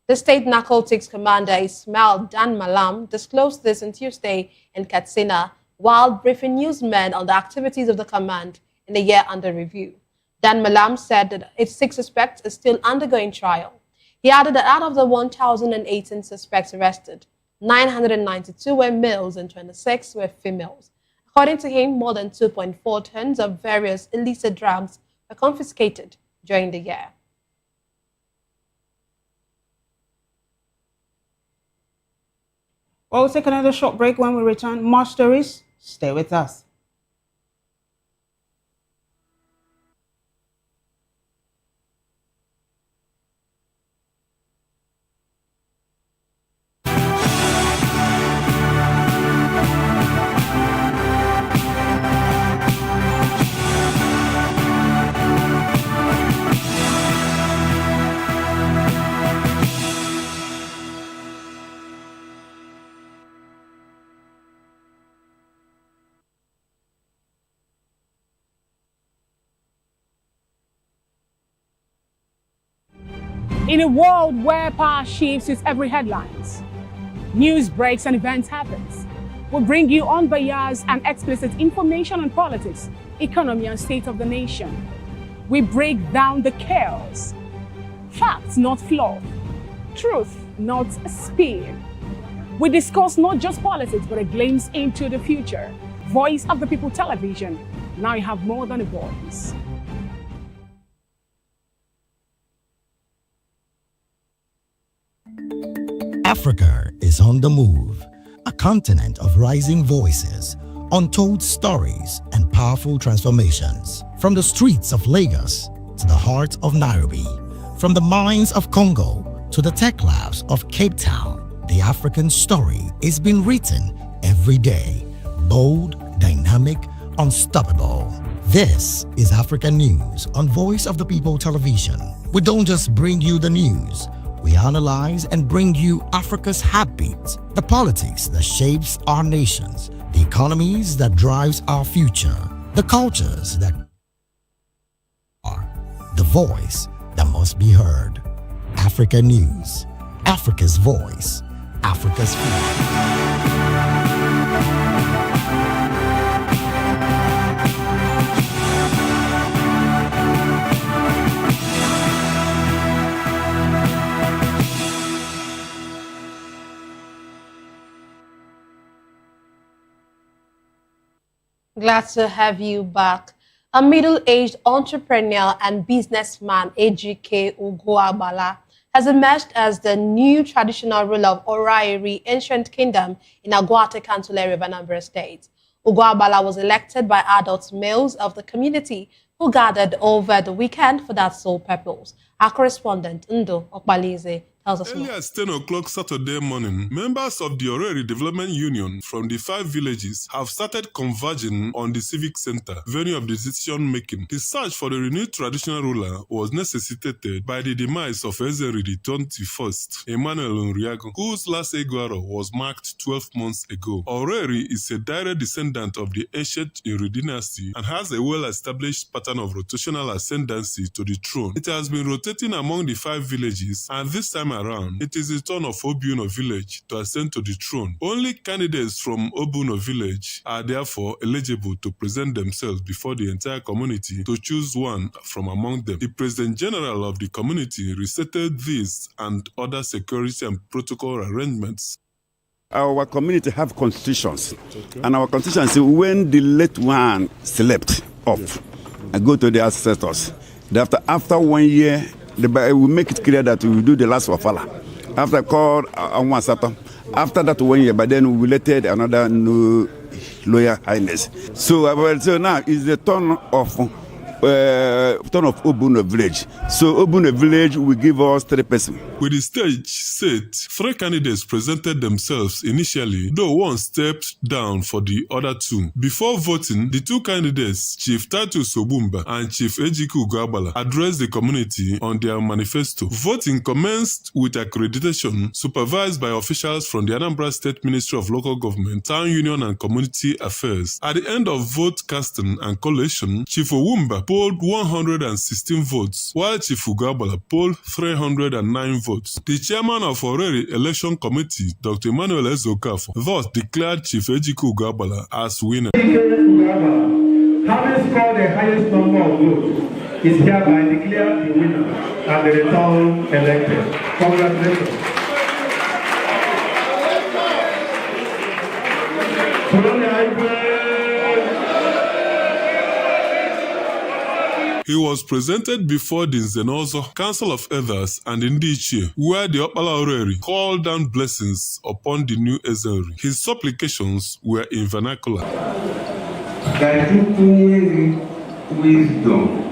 The State Narcotics Commander Ismail Dan Malam disclosed this on Tuesday in Katsina while briefing newsmen on the activities of the command in the year under review. Dan Malam said that its 6 suspects are still undergoing trial. He added that out of the 1,018 suspects arrested, 992 were males and 26 were females. According to him, more than 2.4 tons of various illicit drugs were confiscated during the year. Well, we'll take another short break. When we return, more stories. Stay with us. In a world where power shifts with every headlines, news breaks and events happens, we bring you unbiased and explicit information on politics, economy, and state of the nation. We break down the chaos. Facts, not fluff. Truth, not spin. We discuss not just politics, but a glimpse into the future. Voice of the People Television. Now you have more than a voice. Africa is on the move, a continent of rising voices, untold stories, and powerful transformations. From the streets of Lagos to the heart of Nairobi, from the mines of Congo to the tech labs of Cape Town, the African story is being written every day. Bold, dynamic, unstoppable. This is African News on Voice of the People Television. We don't just bring you the news. We analyze and bring you Africa's heartbeats, the politics that shapes our nations, the economies that drives our future, the cultures that are, the voice that must be heard. Africa News, Africa's voice, Africa's future. Glad to have you back. A middle-aged entrepreneur and businessman, Ejike Ugwabala, has emerged as the new traditional ruler of Oriri Ancient Kingdom in Agwata Council area of Anambra State. Ugwabala was elected by adult males of the community who gathered over the weekend for that sole purpose. Our correspondent, Ndo Okbalize, tells us more. Early as 10 o'clock Saturday morning, members of the Oreri Development Union from the 5 villages have started converging on the civic center, venue of decision-making. The search for the renewed traditional ruler was necessitated by the demise of Ezeri the 21st, Emmanuel Nriago, whose last Eguaro was marked 12 months ago. Oreri is a direct descendant of the ancient Iri dynasty and has a well-established pattern of rotational ascendancy to the throne. It has been rotating among the 5 villages, and this time around, it is the turn of Obuno village to ascend to the throne. Only candidates from Obuno village are therefore eligible to present themselves before the entire community to choose one from among them. The President General of the community recited this and other security and protocol arrangements. Our community have constitutions, and our constitution says when the late one slept off and go to the ancestors, after 1 year, we make it clear that we will do the last wafala. After call one Saturn, after that 1 year, but then we elected another new Loyal Highness. So now is the turn of Obuno village. So Obuno village will give us 3 persons. With the stage set, 3 candidates presented themselves initially, though one stepped down for the other 2. Before voting, the 2 candidates, Chief Titus Sobumba and Chief Ejiku Ugwabala, addressed the community on their manifesto. Voting commenced with accreditation supervised by officials from the Anambra State Ministry of Local Government, Town Union and Community Affairs. At the end of vote casting and collation, Chief Owumba polled 116 votes, while Chief Ugwabala polled 309 votes. The chairman of Oreri Election Committee, Dr. Emmanuel Ezokafo, thus declared Chief Ejiku Ugwabala as winner. Having scored the highest number of votes, is hereby declared the winner and the return elected. Congratulations. He was presented before the Nzenozo, Council of Elders, and Indichie, where the Opala Oreri called down blessings upon the new Ezeri. His supplications were in vernacular. That you bring wisdom.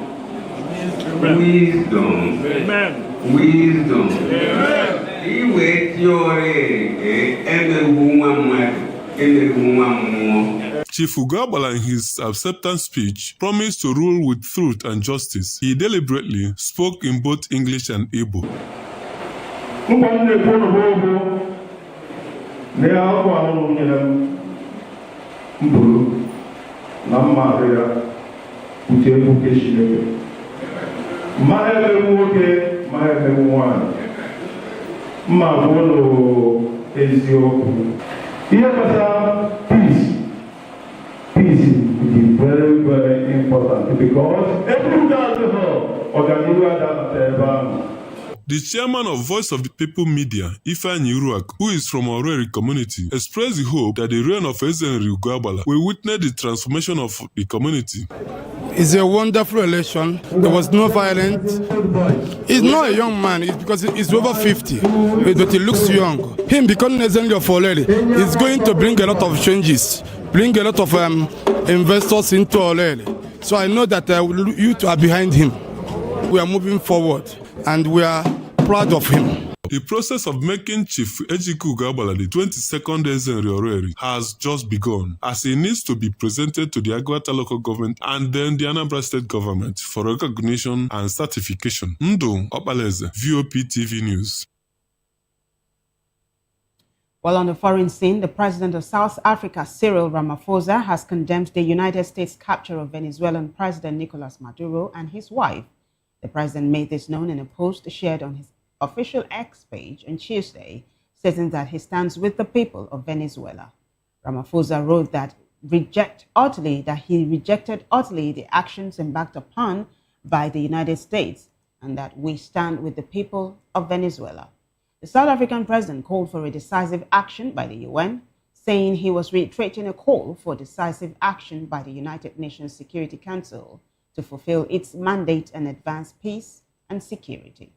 Wisdom. Amen. Wisdom. Amen. He wait your Chief Ugwabala, in his acceptance speech, promised to rule with truth and justice. He deliberately spoke in both English and Igbo. Peace is very, very important because every The chairman of Voice of the People Media, Ifeanyi Uruak, who is from Oreri community, expressed the hope that the reign of Ezeri Ugwabala will witness the transformation of the community. It's a wonderful election. There was no violence. He's not a young man. It's because he's over 50, but he looks young. Him becoming Ezeri of Oreri is going to bring a lot of changes, bring a lot of investors into Oreri. So I know that you two are behind him. We are moving forward, and we are proud of him. The process of making Chief Ejiku Ugwabala the 22nd Ezeri Oreri has just begun, as he needs to be presented to the Agwata local government and then the Anambra state government for recognition and certification. Ndo Okbaleze, VOP TV News. While on the foreign scene, the president of South Africa, Cyril Ramaphosa, has condemned the United States capture of Venezuelan President Nicolas Maduro and his wife. The president made this known in a post shared on his official X page on Tuesday, stating that he stands with the people of Venezuela. Ramaphosa wrote that he rejected utterly the actions embarked upon by the United States and that we stand with the people of Venezuela. The South African president called for a decisive action by the UN, saying he was reiterating a call for decisive action by the United Nations Security Council to fulfill its mandate and advance peace and security.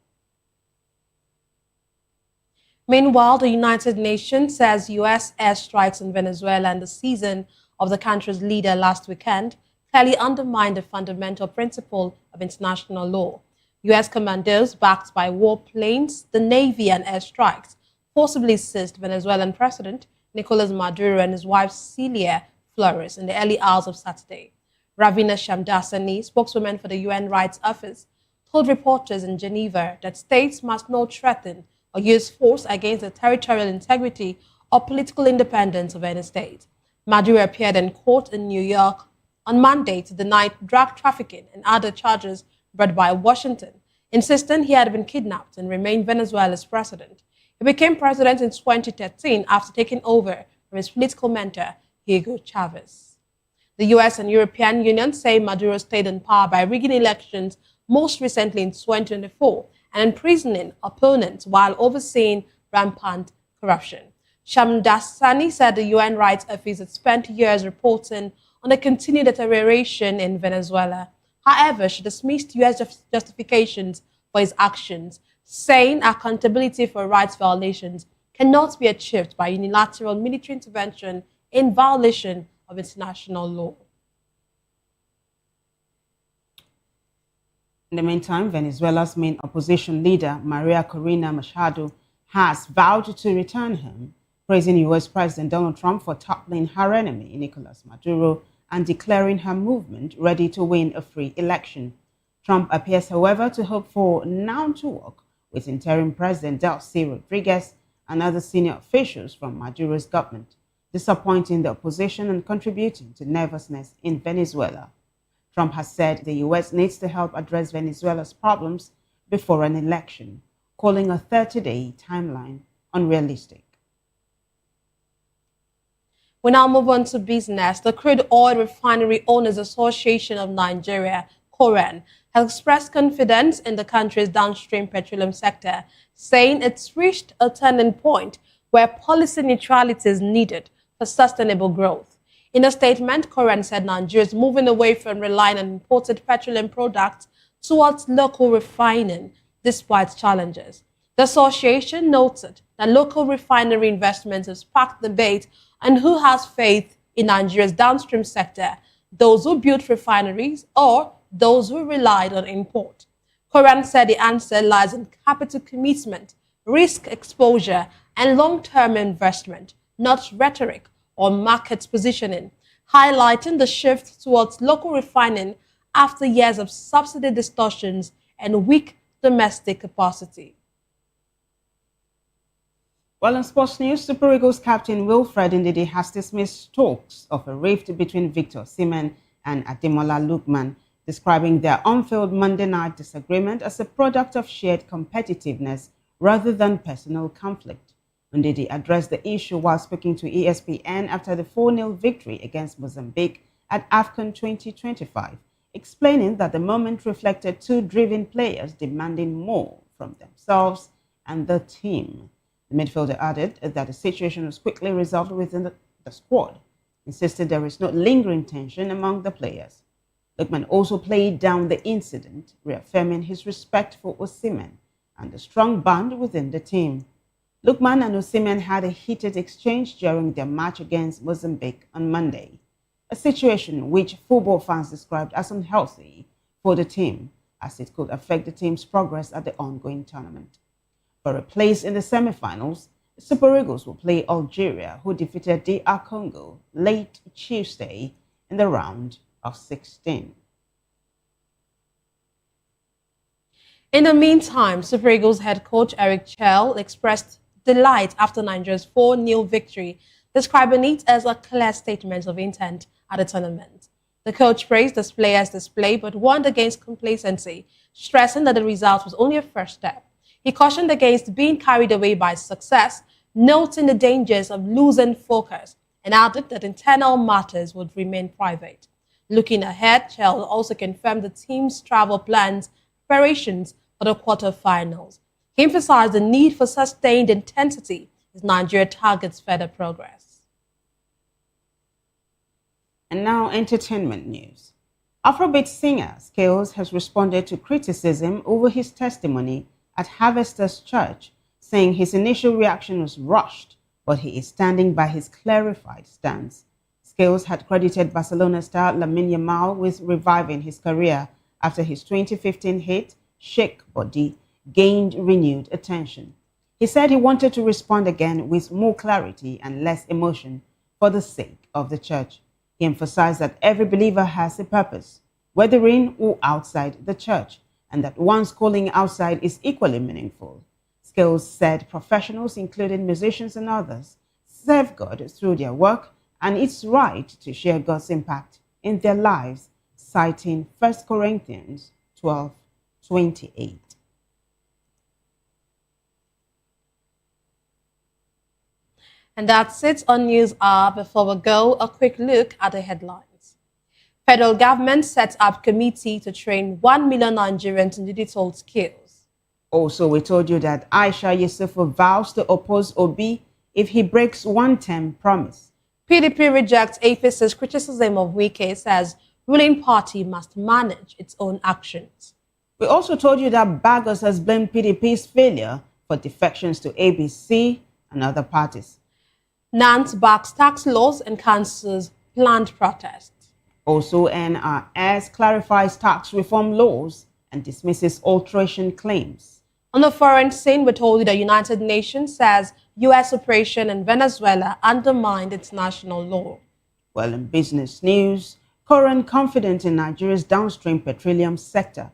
Meanwhile, the United Nations says U.S. airstrikes in Venezuela and the season of the country's leader last weekend clearly undermined the fundamental principle of international law. U.S. commandos backed by warplanes, the Navy, and airstrikes forcibly seized Venezuelan President Nicolas Maduro and his wife Celia Flores in the early hours of Saturday. Ravina Shamdasani, spokeswoman for the UN Rights Office, told reporters in Geneva that states must not threaten or use force against the territorial integrity or political independence of any state. Maduro appeared in court in New York on Monday to deny drug trafficking and other charges brought by Washington, insisting he had been kidnapped and remained Venezuela's president. He became president in 2013 after taking over from his political mentor, Hugo Chavez. The US and European Union say Maduro stayed in power by rigging elections, most recently in 2024, and imprisoning opponents while overseeing rampant corruption. Shamdasani said the UN Rights Office had spent years reporting on the continued deterioration in Venezuela. However, she dismissed U.S. justifications for his actions, saying accountability for rights violations cannot be achieved by unilateral military intervention in violation of international law. In the meantime, Venezuela's main opposition leader, Maria Corina Machado, has vowed to return home, praising U.S. President Donald Trump for toppling her enemy, Nicolas Maduro, and declaring her movement ready to win a free election. Trump appears, however, to hope for now to work with interim President Delcy Rodriguez and other senior officials from Maduro's government, disappointing the opposition and contributing to nervousness in Venezuela. Trump has said the U.S. needs to help address Venezuela's problems before an election, calling a 30-day timeline unrealistic. We now move on to business. The Crude Oil Refinery Owners Association of Nigeria, COREN, has expressed confidence in the country's downstream petroleum sector, saying it's reached a turning point where policy neutrality is needed for sustainable growth. In a statement, COREN said Nigeria is moving away from relying on imported petroleum products towards local refining, despite challenges. The association noted that local refinery investments have sparked debate on who has faith in Nigeria's downstream sector, those who built refineries or those who relied on import. COREN said the answer lies in capital commitment, risk exposure, and long-term investment, not rhetoric or market positioning, highlighting the shift towards local refining after years of subsidy distortions and weak domestic capacity. Well, in sports news, Super Eagles captain Wilfred Ndidi has dismissed talks of a rift between Victor Osimhen and Ademola Lookman, describing their on-field Monday night disagreement as a product of shared competitiveness rather than personal conflict. Ndidi addressed the issue while speaking to ESPN after the 4-0 victory against Mozambique at AFCON 2025, explaining that the moment reflected two driven players demanding more from themselves and the team. The midfielder added that the situation was quickly resolved within the squad, insisting there is no lingering tension among the players. Lookman also played down the incident, reaffirming his respect for Osimhen and the strong bond within the team. Lookman and Osimhen had a heated exchange during their match against Mozambique on Monday, a situation which football fans described as unhealthy for the team, as it could affect the team's progress at the ongoing tournament. For a place in the semi-finals, the Super Eagles will play Algeria, who defeated DR Congo late Tuesday in the round of 16. In the meantime, Super Eagles head coach Eric Chell expressed delight after Nigeria's 4-0 victory, describing it as a clear statement of intent at the tournament. The coach praised the players' display but warned against complacency, stressing that the result was only a first step. He cautioned against being carried away by success, noting the dangers of losing focus, and added that internal matters would remain private. Looking ahead, Chell also confirmed the team's travel plans, preparations for the quarterfinals. He emphasized the need for sustained intensity as Nigeria targets further progress. And now, entertainment news. Afrobeat singer Skills has responded to criticism over his testimony at Harvesters Church, saying his initial reaction was rushed, but he is standing by his clarified stance. Scales had credited Barcelona star Lamine Yamal with reviving his career after his 2015 hit, Shake Body, gained renewed attention. He said he wanted to respond again with more clarity and less emotion for the sake of the church. He emphasized that every believer has a purpose, whether in or outside the church, and that one's calling outside is equally meaningful. Scales said professionals, including musicians and others, serve God through their work, and it's right to share God's impact in their lives, citing 1 Corinthians 12:28. And that's it on News Hour. Before we go, a quick look at the headlines. Federal government sets up committee to train 1 million Nigerians in digital skills. Also, we told you that Aisha Yesufu vows to oppose Obi if he breaks one-term promise. PDP rejects APC's criticism of Wike, says ruling party must manage its own actions. We also told you that Bagos has blamed PDP's failure for defections to ABC and other parties. Nant backs tax laws and cancels planned protests. Also, NRS clarifies tax reform laws and dismisses alteration claims. On the foreign scene, we told you the United Nations says U.S. operation in Venezuela undermined international law. Well, in business news, current confident in Nigeria's downstream petroleum sector.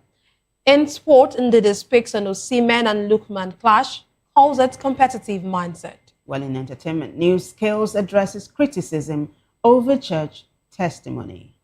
In sport, Ndidi speaks on Osimhen and Lookman clash, calls it competitive mindset. Well, in entertainment news, Scales addresses criticism over church testimony.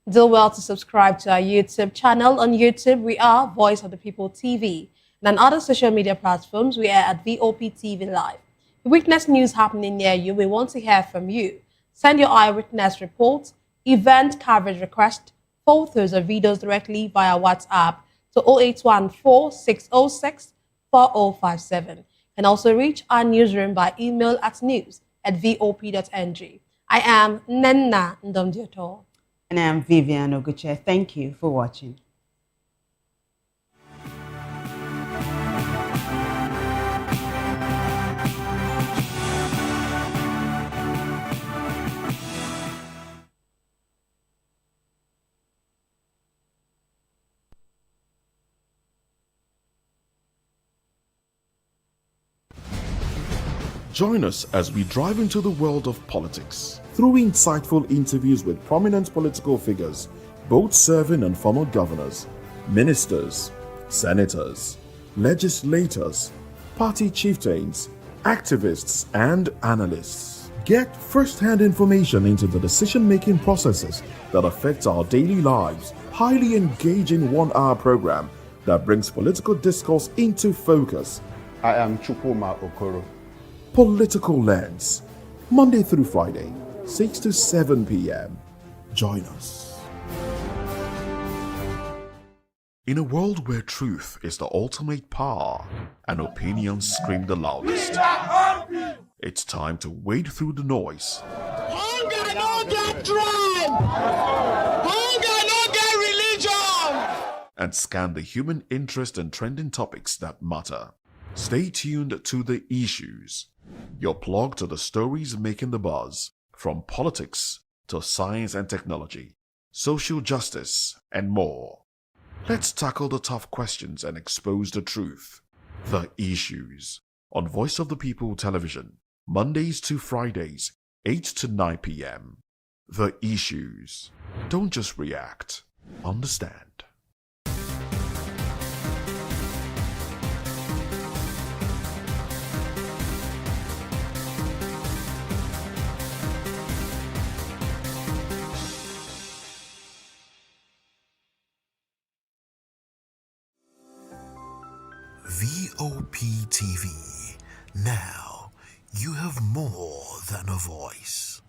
Do well to subscribe to our YouTube channel. On YouTube, we are Voice of the People TV. And on other social media platforms, we are at VOP TV Live. If you witness news happening near you, we want to hear from you. Send your eyewitness reports, event coverage request, photos or videos directly via WhatsApp to 0814 606 4057. You can also reach our newsroom by email at news@vop.ng. I am Nenna Ndomdioto. And I am Vivian Oguche. Thank you for watching. Join us as we drive into the world of politics through insightful interviews with prominent political figures, both serving and former governors, ministers, senators, legislators, party chieftains, activists, and analysts. Get first-hand information into the decision-making processes that affect our daily lives. Highly engaging one-hour program that brings political discourse into focus. I am Chukwuma Okoro. Political Lens, Monday through Friday, 6 to 7 p.m. Join us. In a world where truth is the ultimate power and opinions scream the loudest, it's time to wade through the noise. Hunger no get tribe! Hunger no get religion! And scan the human interest and trending topics that matter. Stay tuned to The Issues, your plug to the stories making the buzz, from politics to science and technology, social justice, and more. Let's tackle the tough questions and expose the truth. The Issues, on Voice of the People Television, Mondays to Fridays, 8 to 9 p.m. The Issues. Don't just react, understand. VOP TV. Now you have more than a voice.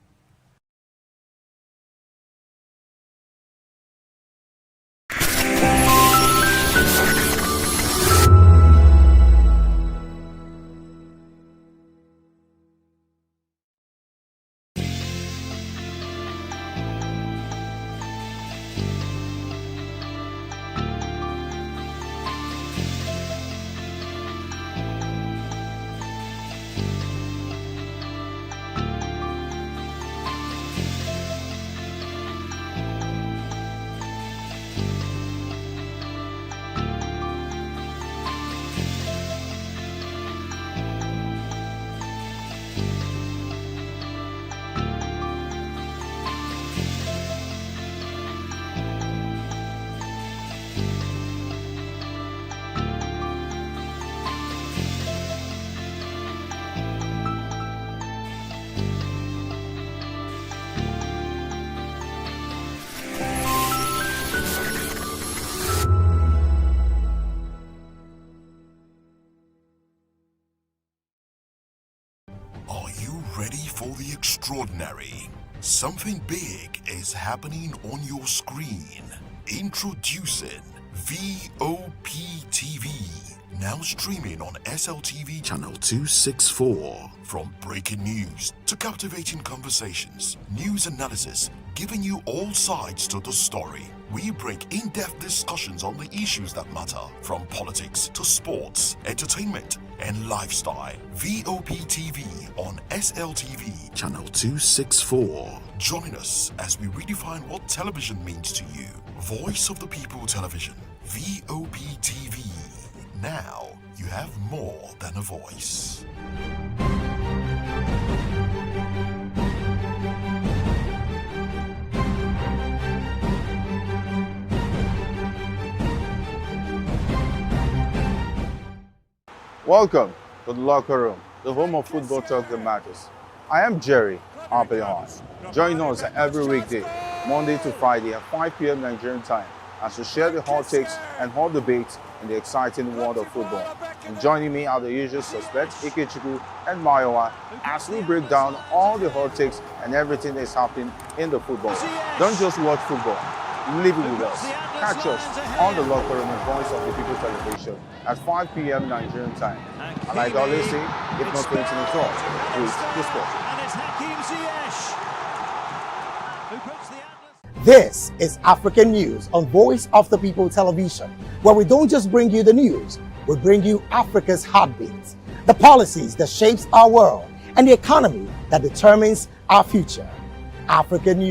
ready for the extraordinary? Something big is happening on your screen. Introducing VOP TV, now streaming on SLTV channel 264. From breaking news to captivating conversations, news analysis, giving you all sides to the story. We bring in-depth discussions on the issues that matter, from politics to sports, entertainment, and lifestyle. VOP TV on SLTV channel 264. Join us as we redefine what television means to you. Voice of the People Television, VOP TV. Now you have more than a voice. Welcome to the locker room, the home of football talk that matters. I am Jerry Arpeon. Join us every weekday, Monday to Friday at 5 p.m. Nigerian time, as we share the hot takes and hot debates in the exciting world of football. And joining me are the usual suspects, Ikechukwu and Mayowa, as we break down all the hot takes and everything that's happening in the football. Don't just watch football, live it with us. Catch us on the locker room and Voice of the People Television at 5 p.m. Nigerian time. And like I always say, if not 20 minutes off, please the sport. This is African News on Voice of the People Television, where we don't just bring you the news, we bring you Africa's heartbeats, the policies that shapes our world, and the economy that determines our future. African News.